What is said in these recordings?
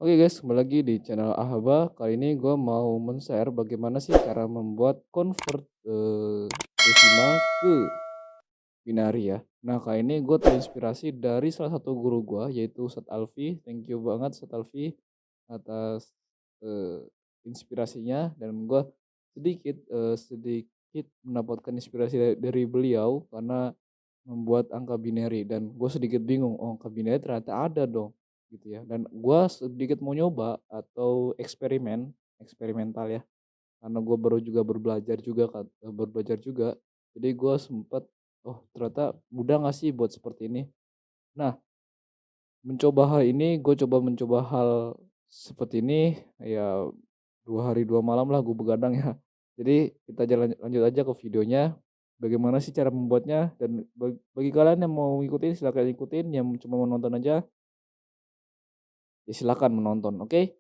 Oke guys, kembali lagi di channel Ahaba. Kali ini gue mau men-share bagaimana sih cara membuat convert desimal ke binary ya. Nah, kali ini gue terinspirasi dari salah satu guru gue, yaitu Ustadz Alfi. Thank you banget Ustadz Alfi atas eh, inspirasinya, dan gue sedikit mendapatkan inspirasi dari beliau karena membuat angka binary, dan gue sedikit bingung, oh angka binary ternyata ada dong gitu ya. Dan gue sedikit mau nyoba atau eksperimental ya, karena gue baru juga berbelajar juga. Jadi gue sempet, oh ternyata mudah gak sih buat seperti ini. Nah, gue coba mencoba hal seperti ini ya, 2 hari 2 malam lah gue begadang ya. Jadi kita lanjut aja ke videonya, bagaimana sih cara membuatnya. Dan bagi kalian yang mau ngikutin silahkan ikutin, yang cuma mau nonton aja ya silakan menonton, oke?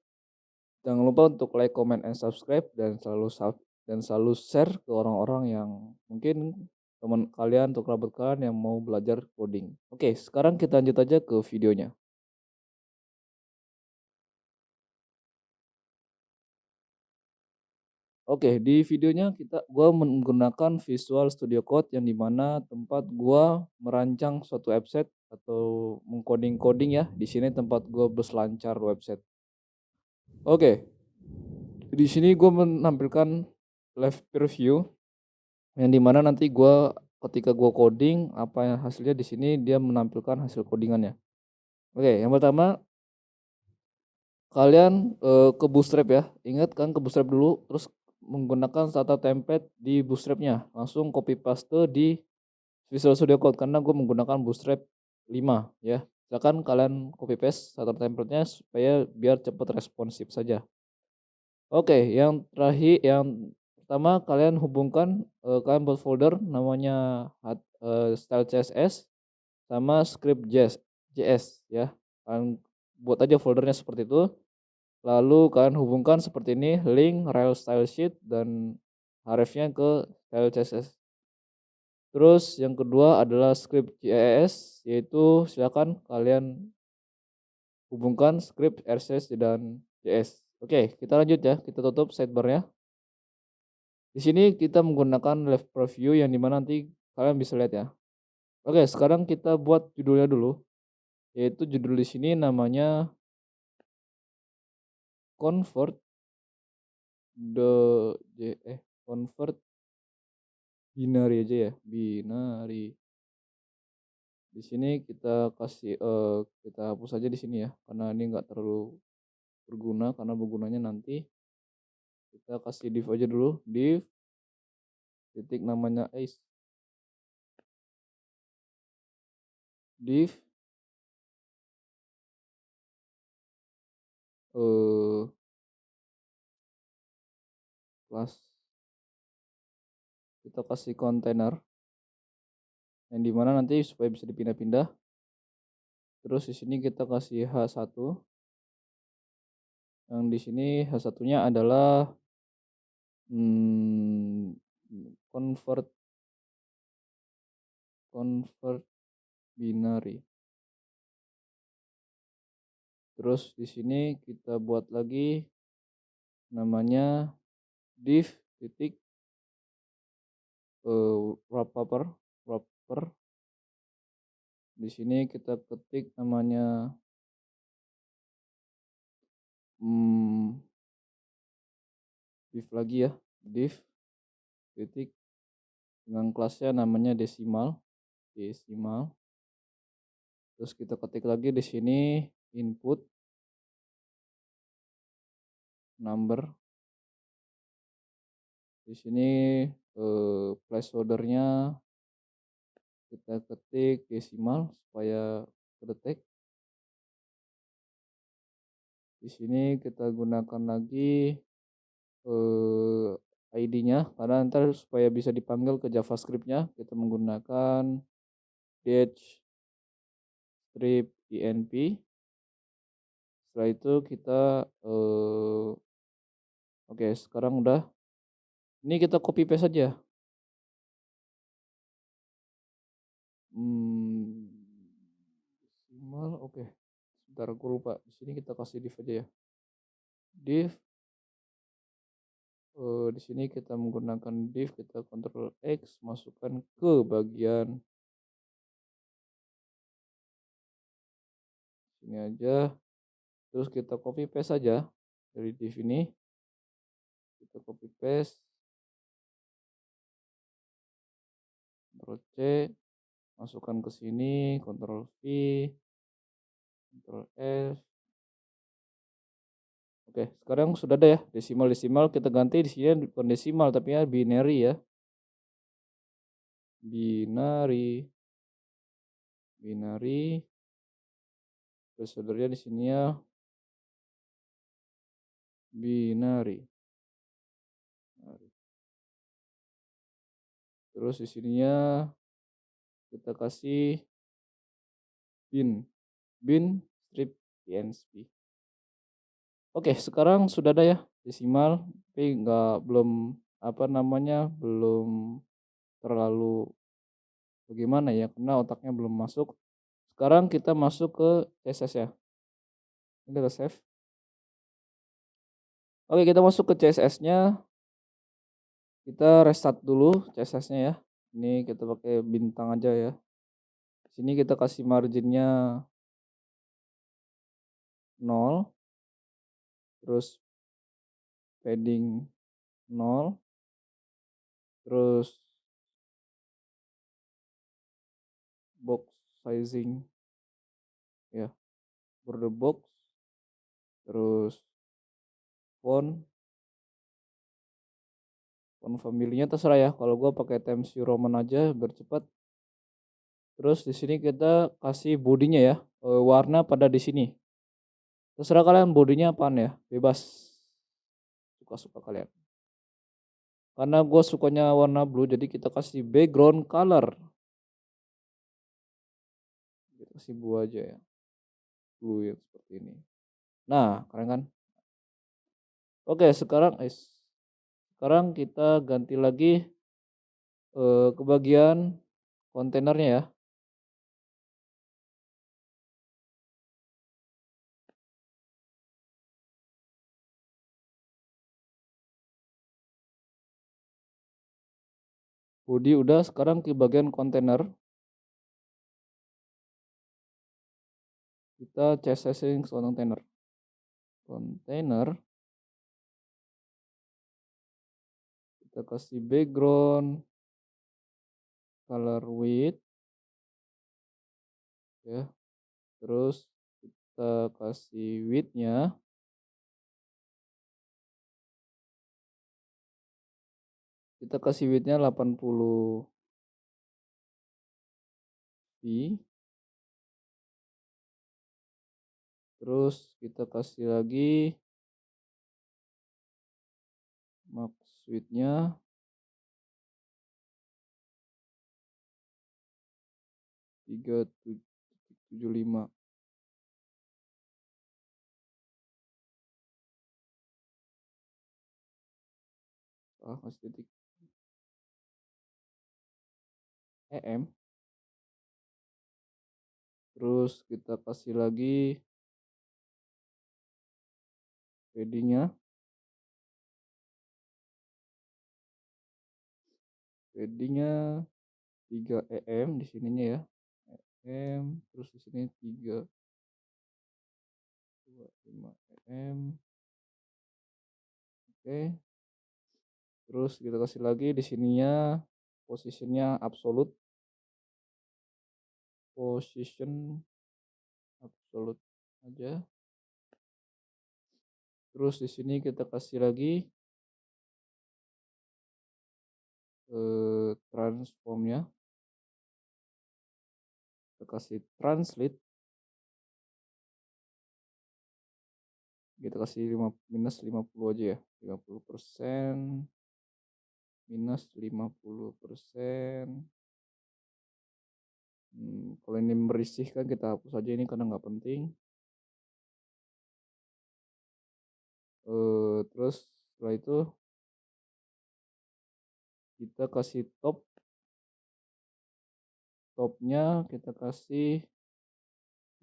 Jangan lupa untuk like, comment, and subscribe, dan selalu share ke orang-orang yang mungkin teman kalian atau kerabat kalian yang mau belajar coding. Oke, sekarang kita lanjut aja ke videonya. Oke, di videonya gua menggunakan Visual Studio Code, yang dimana tempat gua merancang suatu website atau mengcoding-coding ya. Di sini tempat gua berselancar website. Oke, di sini gua menampilkan live preview, yang dimana nanti ketika gua coding apa yang hasilnya, di sini dia menampilkan hasil codingannya. Oke, yang pertama kalian ke Bootstrap ya. Ingat kan ke Bootstrap dulu, terus menggunakan starter template di Bootstrap-nya. Langsung copy paste di Visual Studio Code karena gue menggunakan Bootstrap 5 ya. Silakan kalian copy paste starter template-nya supaya biar cepat responsif saja. Oke, yang pertama kalian buat folder namanya style CSS sama script JS ya. Kalian buat aja foldernya seperti itu. Lalu kalian hubungkan seperti ini, link rel style sheet dan hrefnya ke style CSS. Terus yang kedua adalah script JS, yaitu silakan kalian hubungkan script RCS dan JS. Oke, kita lanjut ya, kita tutup sidebarnya. Di sini kita menggunakan live preview, yang dimana nanti kalian bisa lihat ya. Oke, sekarang kita buat judulnya dulu, yaitu judul di sini namanya convert convert binary aja ya, binary. Di sini kita hapus aja di sini ya, karena ini enggak terlalu berguna, karena bergunanya nanti. Kita kasih div aja dulu, div titik namanya div class. Kita kasih kontainer, yang dimana nanti supaya bisa dipindah-pindah. Terus di sini kita kasih H1, yang di sini H1-nya adalah convert binary. Terus di sini kita buat lagi namanya div titik wrapper. Di sini kita ketik namanya div lagi ya, div titik dengan kelasnya namanya desimal. Terus kita ketik lagi di sini input number, Di sini, placeholder-nya kita ketik desimal supaya kedetek. Di sini kita gunakan lagi, ID-nya karena ntar supaya bisa dipanggil ke JavaScript-nya kita menggunakan dash strip env. Setelah itu kita, oke sekarang udah, ini kita copy paste saja. Mmm, Desimal oke, sebentar aku lupa, di sini kita kasih div aja ya. Div, di sini kita menggunakan div, kita Ctrl X masukkan ke bagian sini aja, terus kita copy paste saja dari div ini, kita copy paste, Ctrl C, masukkan ke sini, Ctrl V, Ctrl F. Oke, sekarang sudah ada ya desimal-desimal, kita ganti di sini bukan desimal tapi ya binary ya. Binary, placeholder-nya di sini ya binary. Terus di sininya kita kasih bin strip PNG. Oke, sekarang sudah ada ya desimal, tapi belum apa namanya, belum terlalu bagaimana ya, karena otaknya belum masuk. Sekarang kita masuk ke CSS ya. Ini kita save. Oke, kita masuk ke CSS-nya. Kita restart dulu CSS-nya ya. Ini kita pakai bintang aja ya. Sini kita kasih marginnya 0, terus padding 0, terus box sizing ya, border box, terus font family-nya terserah ya. Kalau gua pakai Times New Roman aja biar cepat. Terus di sini kita kasih bodinya ya, warna pada di sini. Terserah kalian bodinya apaan ya, bebas. Suka-suka kalian. Karena gue sukanya warna blue, jadi kita kasih background color. Kita kasih blue aja ya. Blue yang seperti ini. Nah, keren kan? Oke, sekarang kita ganti lagi ke bagian kontainernya ya. Body udah, sekarang ke bagian kontainer. Kita CSS kontainer. Kontainer. Kita kasih background color width ya. Terus kita kasih width-nya. Kita kasih width-nya 80 p. Terus kita kasih lagi max width-nya 375. Kasih titik em. Terus kita kasih lagi padding-nya 3 em di sininya ya. Terus di sini 325 em. Oke. Terus kita kasih lagi di sininya positionnya absolute. Position absolute aja. Terus di sini kita kasih lagi transformnya kita kasih translate, kita kasih minus 50 aja ya, 50% minus 50%. Kalau ini berisih kan kita hapus aja ini karena nggak penting. Terus setelah itu kita kasih topnya kita kasih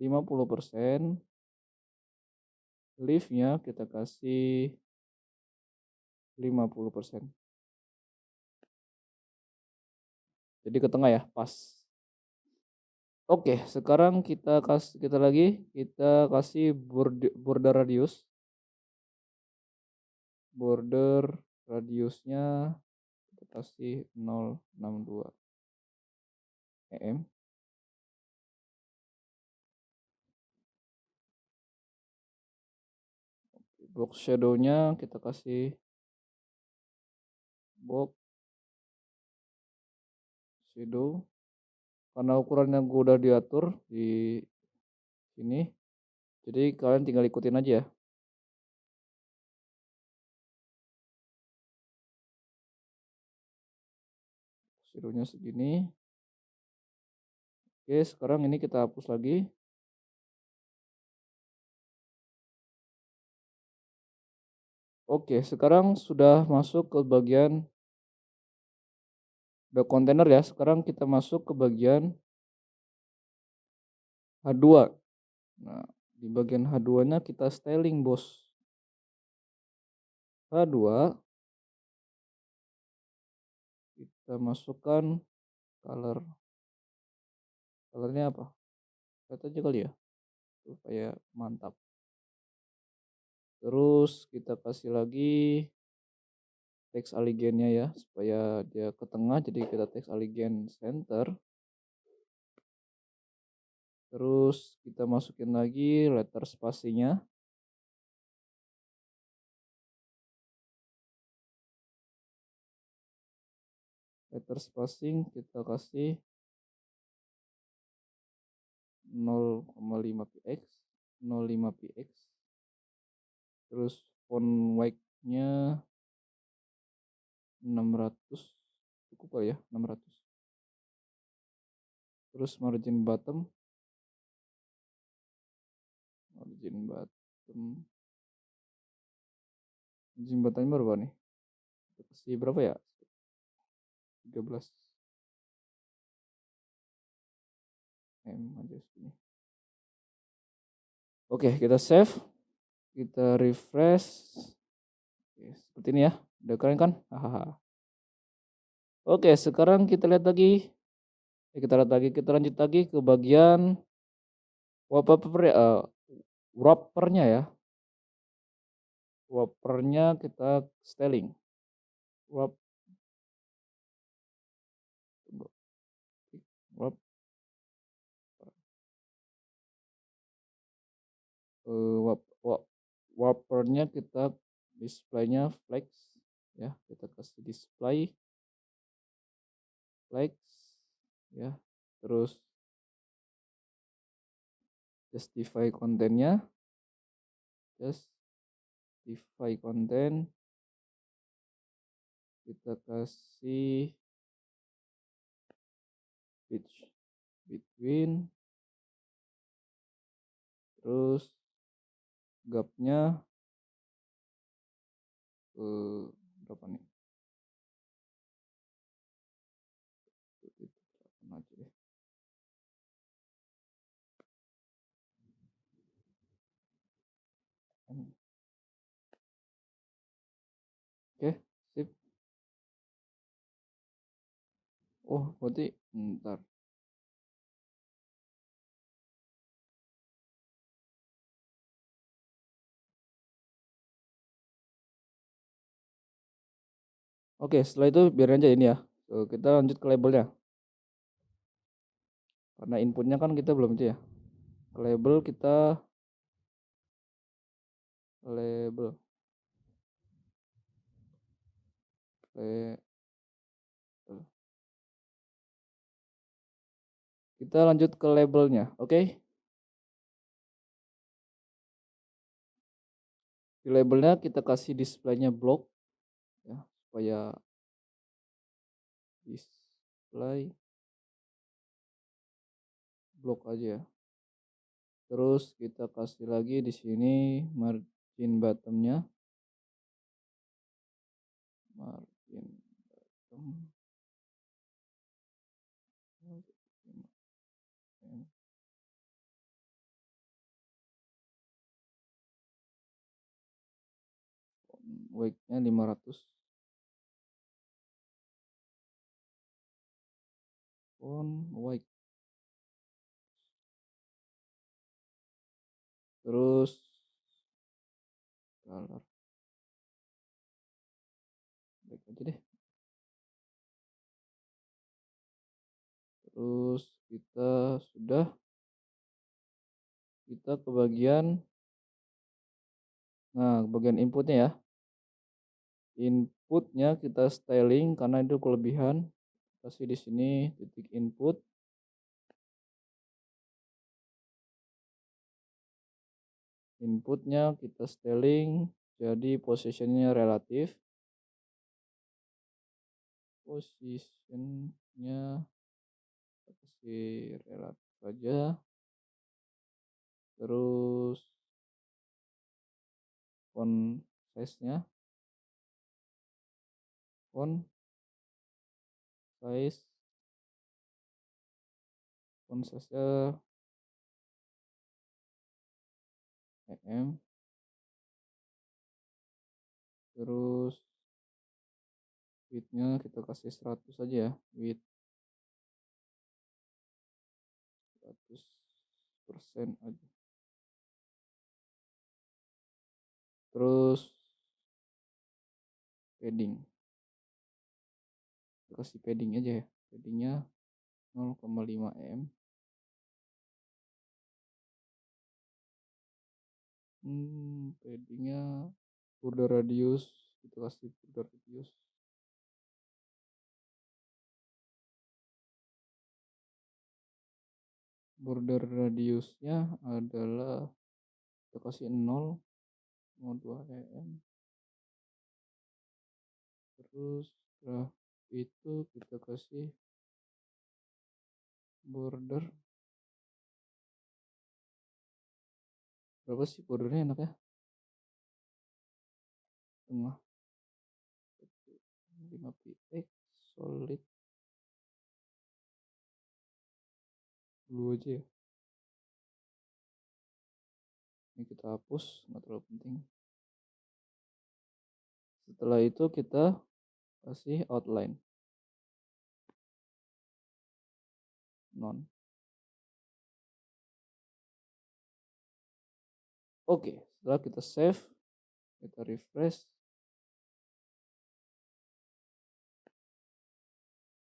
50%, leafnya kita kasih 50%. Jadi ke tengah ya, pas. Oke, sekarang kita kasih border radius. Border radiusnya kita kasih 0,62 mm. Box shadow-nya kita kasih box shadow. Karena ukurannya gue udah diatur di sini, jadi kalian tinggal ikutin aja ya. Shadow-nya segini. Oke, sekarang ini kita hapus lagi. Oke, sekarang sudah masuk ke bagian udah kontainer ya. Sekarang kita masuk ke bagian H2. Nah, di bagian H2-nya kita styling, bos. H2 kita masukkan colornya apa? Lihat aja kali ya, supaya mantap. Terus kita kasih lagi teks alignnya ya, supaya dia ke tengah, jadi kita teks align center. Terus kita masukin lagi letter spasinya. Letter spacing kita kasih 0,5 px, 0,5 px. Terus font weight-nya 600, cukup kali ya, 600. Terus margin bottom berapa nih? Kasih berapa ya? 13 m aja segini. Oke, kita save, kita refresh. Oke, seperti ini ya, udah keren kan? Hahaha. Oke, sekarang kita lihat lagi. Kita lanjut lagi ke bagian wrappernya ya. Wrappernya kita styling. Wrap wrappernya kita displaynya flex ya, kita kasih display flex ya. Terus justify kontennya, kita kasih pitch between, terus gapnya berapa nih? Oke, sip. Oh, berarti ntar. Oke, setelah itu biar aja ini ya. Kita lanjut ke labelnya. Karena inputnya kan kita belum itu ya. Ke label kita Kita lanjut ke labelnya, oke? Di labelnya kita kasih displaynya block ya, supaya display block aja ya. Terus kita kasih lagi di sini margin bottomnya, margin bottom weight-nya 500 font weight. Terus color black aja deh. Terus kita ke bagian bagian inputnya ya. Inputnya kita styling karena itu kelebihan. Kasih di sini titik input. Inputnya kita styling jadi positionnya relatif. Positionnya kasih relatif aja. Terus font size-nya, font size-nya em. Terus width-nya kita kasih 100 aja ya, width 100% aja. Terus padding, kita kasih padding aja ya, paddingnya 0,5 em. Paddingnya border radius, kita kasih border radius radiusnya adalah kita kasih 0,2 em. Terus setelah itu kita kasih border berapa sih bordernya enaknya, tengah 5 px solid blue aja ya. Ini kita hapus, nggak terlalu penting. Setelah itu kita kasih outline none. Oke, setelah kita save, kita refresh.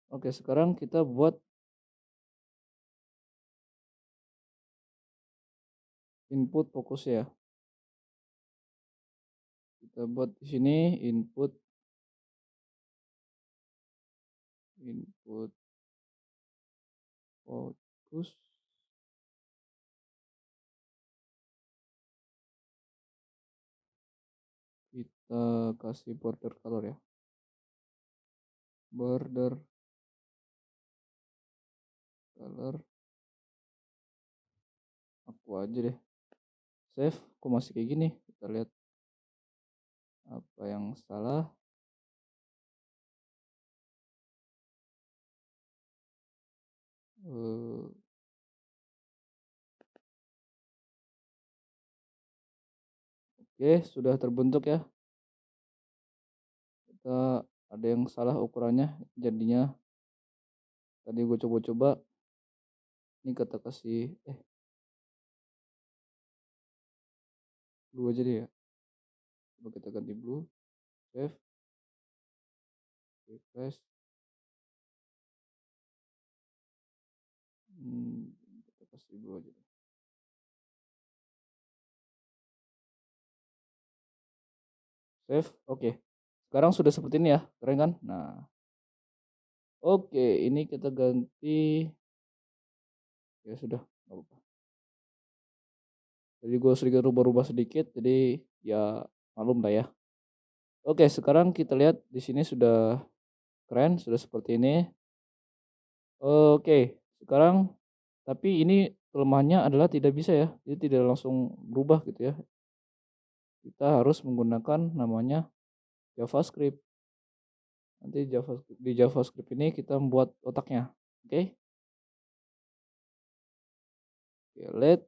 Oke, sekarang kita buat input fokus ya. Kita buat di sini input fokus. Kita kasih border color ya. Border color aku aja deh. Save, kok masih kayak gini? Kita lihat apa yang salah. Oke, sudah terbentuk ya. Kita ada yang salah ukurannya, jadinya tadi gue coba-coba. Ini kita kasih blue aja deh ya. Coba kita ganti blue. Save, refresh. Kita kasih blue aja deh. Save, oke. Sekarang sudah seperti ini ya, keren kan? Nah, oke, ini kita ganti Ya sudah, nggak apa-apa. Jadi gue sedikit rubah-rubah sedikit, jadi ya maklum lah ya. Oke, sekarang kita lihat di sini sudah keren, sudah seperti ini. Oke, sekarang tapi ini kelemahannya adalah tidak bisa ya, jadi tidak langsung berubah gitu ya. Kita harus menggunakan namanya JavaScript. Nanti di JavaScript ini kita membuat otaknya. Oke. Oke,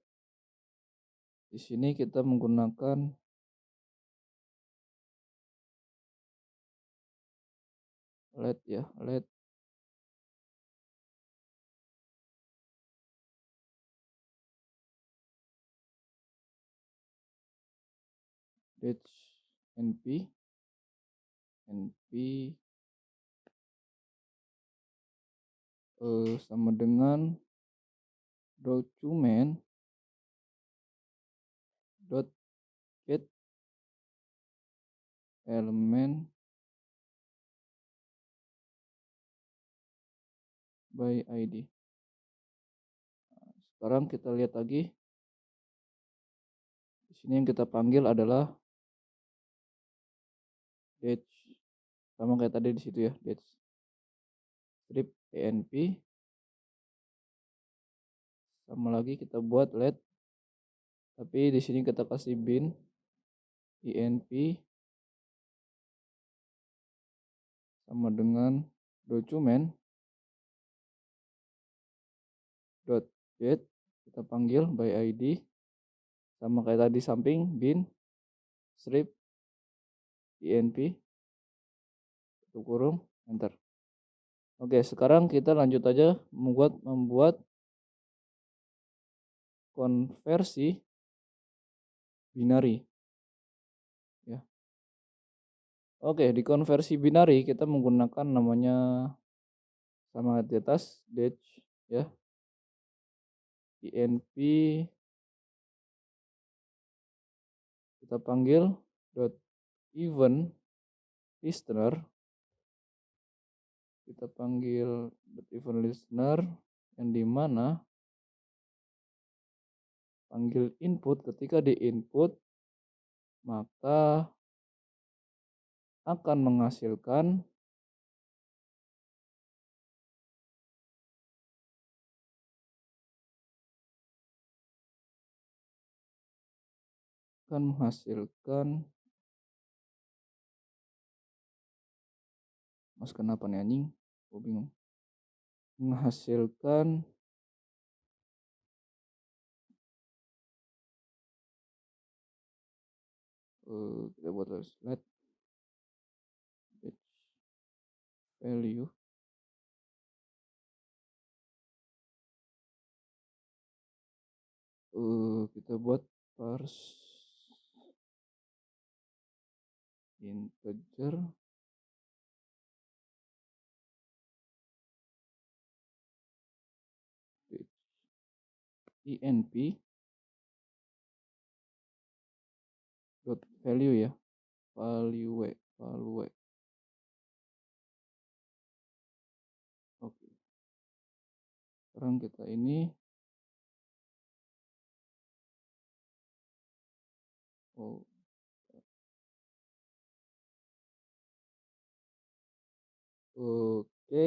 di sini kita menggunakan let np np sama dengan document dot get element by id. Sekarang kita lihat lagi. Di sini yang kita panggil adalah dash, sama kayak tadi di situ ya, dash strip enp, sama lagi kita buat let, tapi di sini kita kasih bin enp sama dengan document dot get, kita panggil by id, sama kayak tadi samping bin strip enp tutup kurung enter. Oke, sekarang kita lanjut aja membuat konversi binary ya. Oke, di konversi binary kita menggunakan namanya sama di atas dash ya, enp kita panggil dot event listener, kita panggil dot event listener yang dimana panggil input, ketika di input maka akan menghasilkan mas kenapa nih anjing, gue bingung, menghasilkan kita buat let value kita buat parse integer enp dot value ya, value. Oke, sekarang kita ini oke.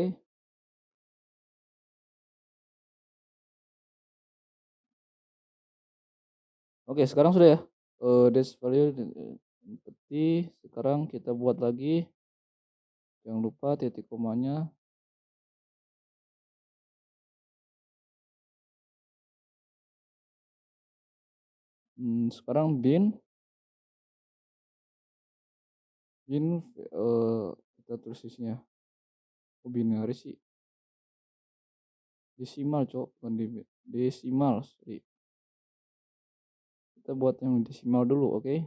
Oke, sekarang sudah ya. This value empty. Sekarang kita buat lagi. Jangan lupa titik komanya. Sekarang bin kita tulis isinya. Binary sih. Desimal, cok, bukan desimal. Sorry. Kita buat yang desimal dulu, oke?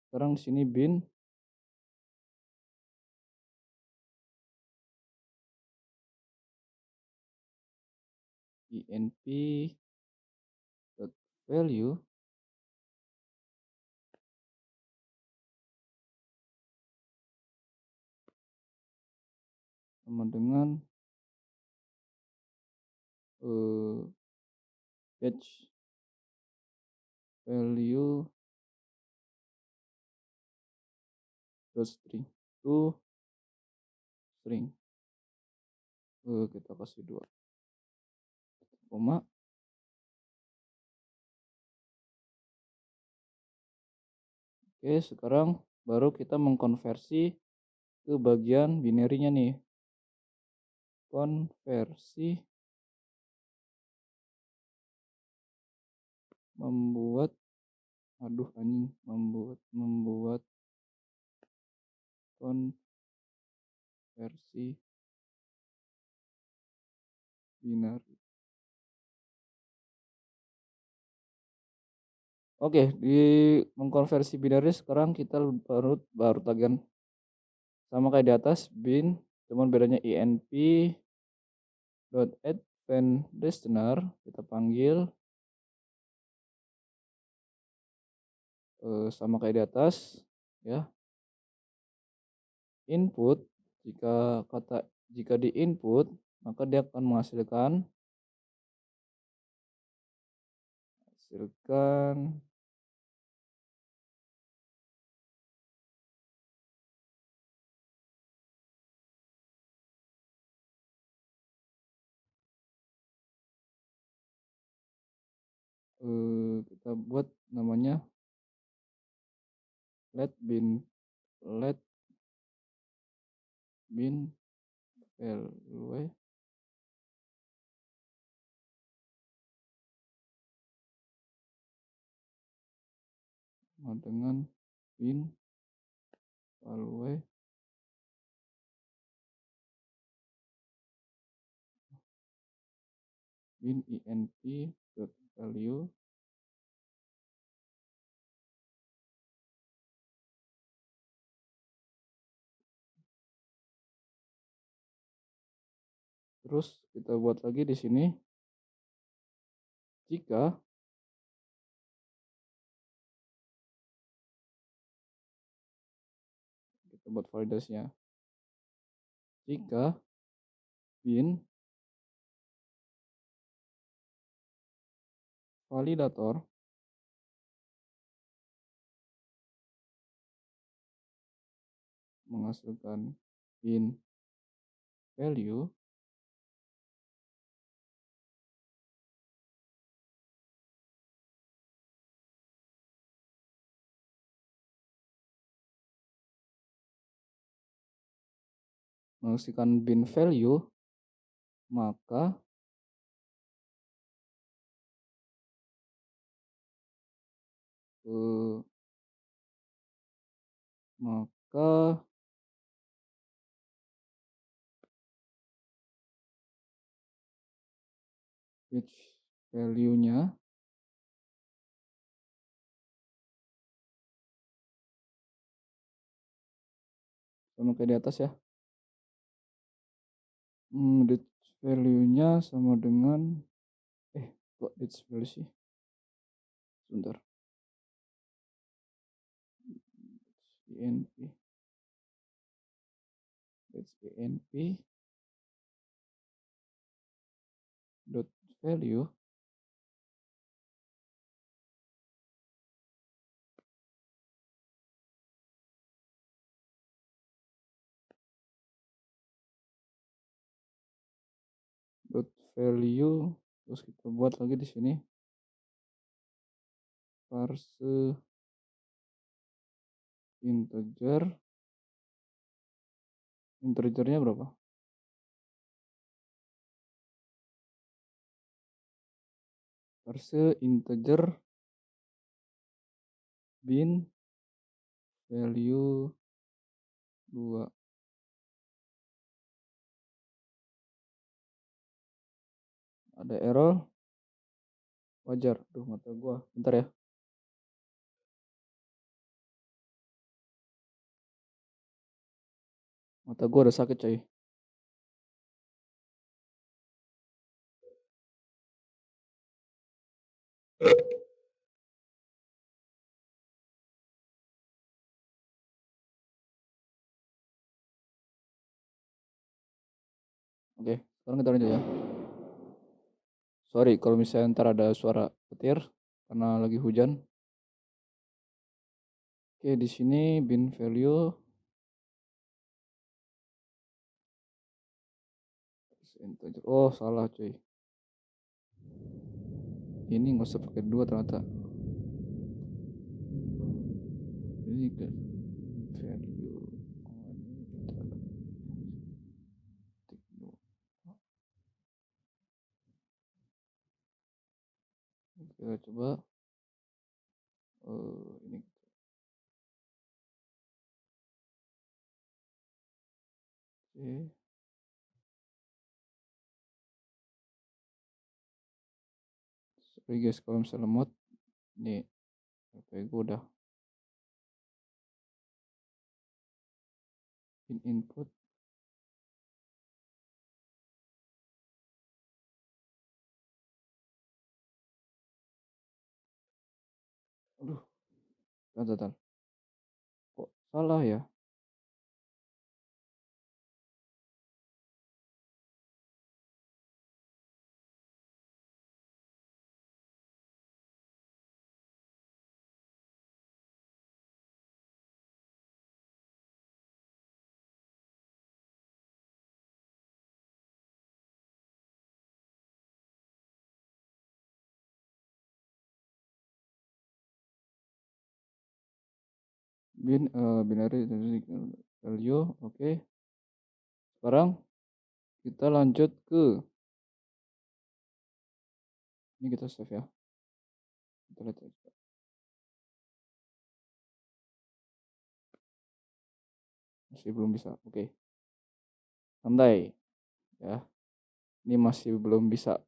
Sekarang di sini bin enp value sama dengan fetch value dot string to string. Kita kasih 2 koma. Oke, sekarang baru kita mengkonversi ke bagian binary-nya nih. Konversi membuat konversi binary. Oke, di mengkonversi binary sekarang kita baru bagian sama kayak di atas bin, cuman bedanya inp dot add event listener kita panggil sama kayak di atas ya. Input, jika di input maka dia akan menghasilkan kita buat namanya let bin value dengan bin value bin inp dot value terus kita buat lagi di sini jika kita buat validasinya jika bin validator menghasilkan bin value maka fetch value-nya sama kayak di atas ya. Ditch value-nya sama dengan kok ditch value sih? Sebentar. inp dot value terus kita buat lagi di sini parse integernya berapa? Parse integer bin value 2. Ada error wajar. Mata gua bentar ya. Mata gua udah sakit coy. Oke, sekarang kita lanjut ya. Sorry kalau misalnya ntar ada suara petir karena lagi hujan. Oke, di sini bin value integer. Oh, salah cuy. Ini nggak usah pakai 2 ternyata. Ini kan value. Kita coba ini. Oke. Sorry guys kalau misalnya lemot. Nih, HP gue udah input. Aduh, bentar. Kok salah ya? Binary value. Oke. Sekarang kita lanjut ke ini, kita save ya. Kita lihat aja. Masih belum bisa. Oke. Santai ya. Ini masih belum bisa.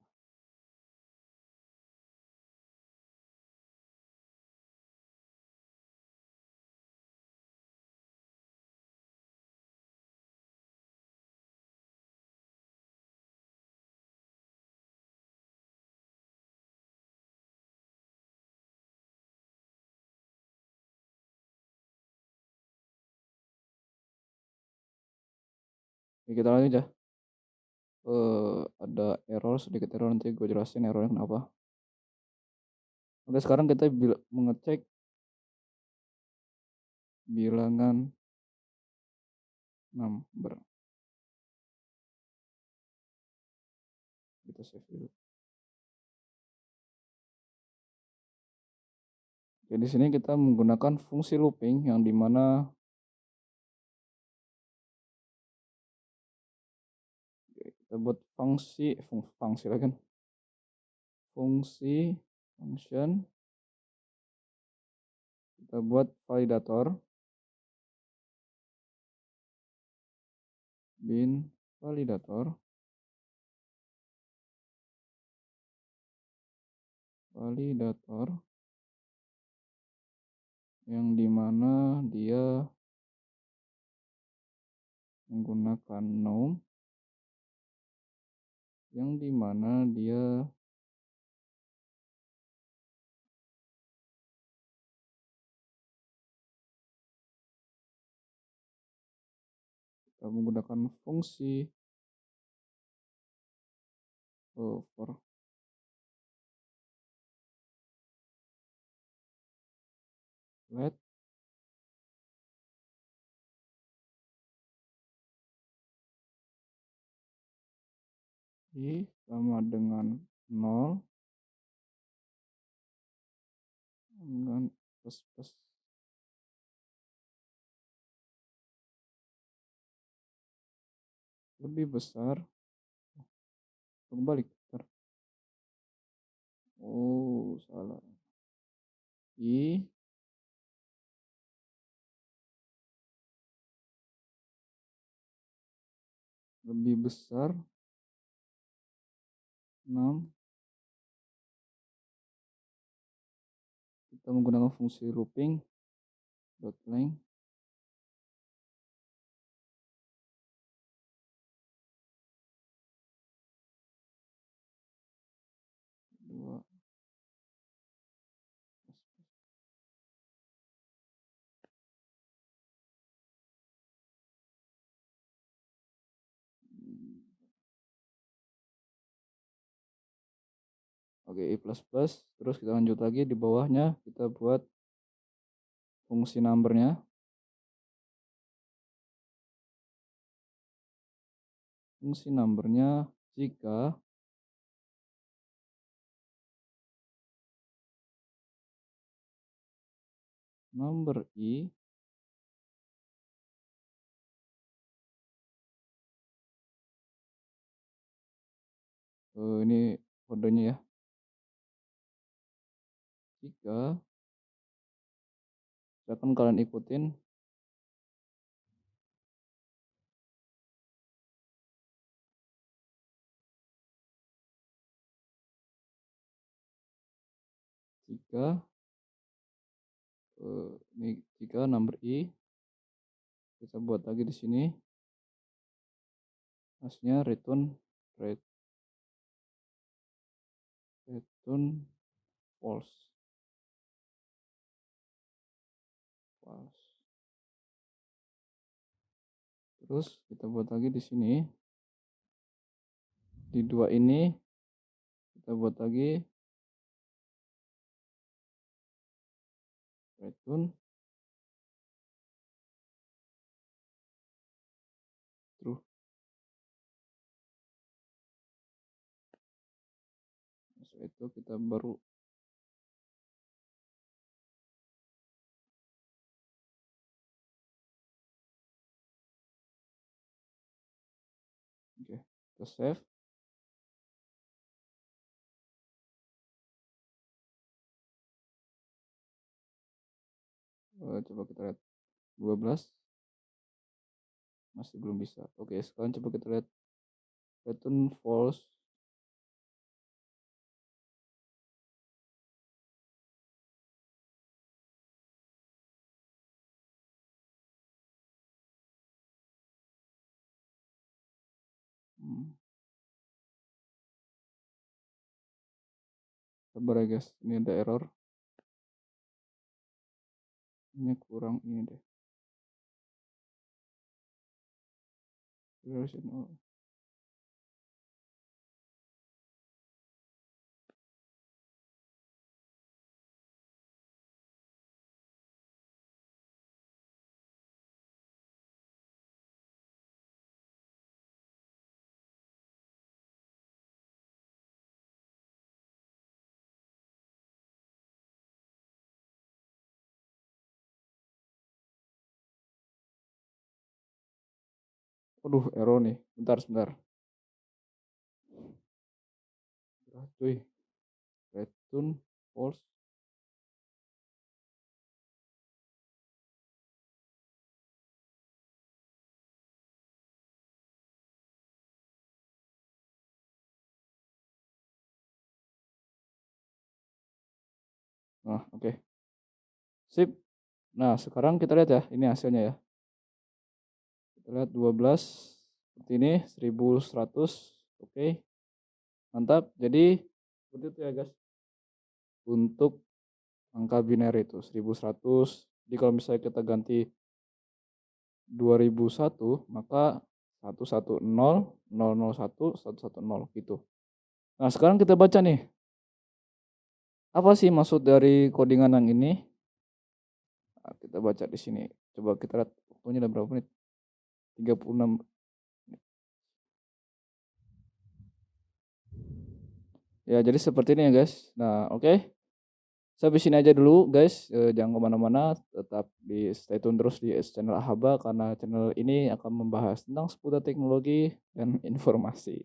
Oke, kita lanjut ya. Ada error, sedikit error, nanti gue jelasin errornya kenapa. Oke, sekarang kita mengecek bilangan number. Kita save dulu. Oke, di sini kita menggunakan fungsi looping yang dimana kita buat fungsi lagi kan. Function kita buat validator bin validator yang dimana dia menggunakan noun, yang dimana dia menggunakan fungsi for let i sama dengan 0 dengan plus lebih besar. Kembali. Oh, salah. I lebih besar 6. Kita menggunakan fungsi looping dot length dua. Oke, i++, terus kita lanjut lagi di bawahnya kita buat fungsi numbernya. Fungsi numbernya jika number i ini kodenya ya. Jika silakan kalian ikutin. Jika number i kita buat lagi di sini hasilnya return false. Terus kita buat lagi di sini di 2 ini kita buat lagi return true. Setelah itu kita baru kita save. Coba kita lihat 12 masih belum bisa. Oke, sekarang coba kita lihat return false. Sabar ya guys, ini ada error. Ini kurang ini deh. Aduh, error nih. Sebentar. Cuy. Return false. Nah, oke. Sip. Nah, sekarang kita lihat ya, ini hasilnya ya. Kita lihat 12 seperti ini, 1100. Oke. Mantap. Jadi seperti itu ya, guys. Untuk angka biner itu 1100. Jadi kalau misalnya kita ganti 2001, maka 110 001 gitu. Nah, sekarang kita baca nih. Apa sih maksud dari codingan yang ini? Nah, kita baca di sini. Coba kita lihat waktunya udah berapa menit? 36. Ya, jadi seperti ini ya guys. Nah, oke. Sampai sini aja dulu guys. Jangan kemana-mana. Tetap di stay tune terus di channel Ahaba. Karena channel ini akan membahas tentang seputar teknologi dan informasi.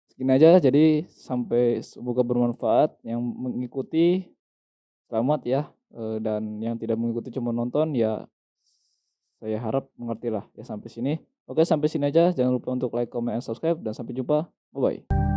Segini aja. Jadi sampai semoga bermanfaat. Yang mengikuti selamat ya. Dan yang tidak mengikuti cuma nonton ya. Saya harap mengerti lah ya sampai sini. Oke, sampai sini aja. Jangan lupa untuk like, comment, and subscribe. Dan sampai jumpa. Bye-bye.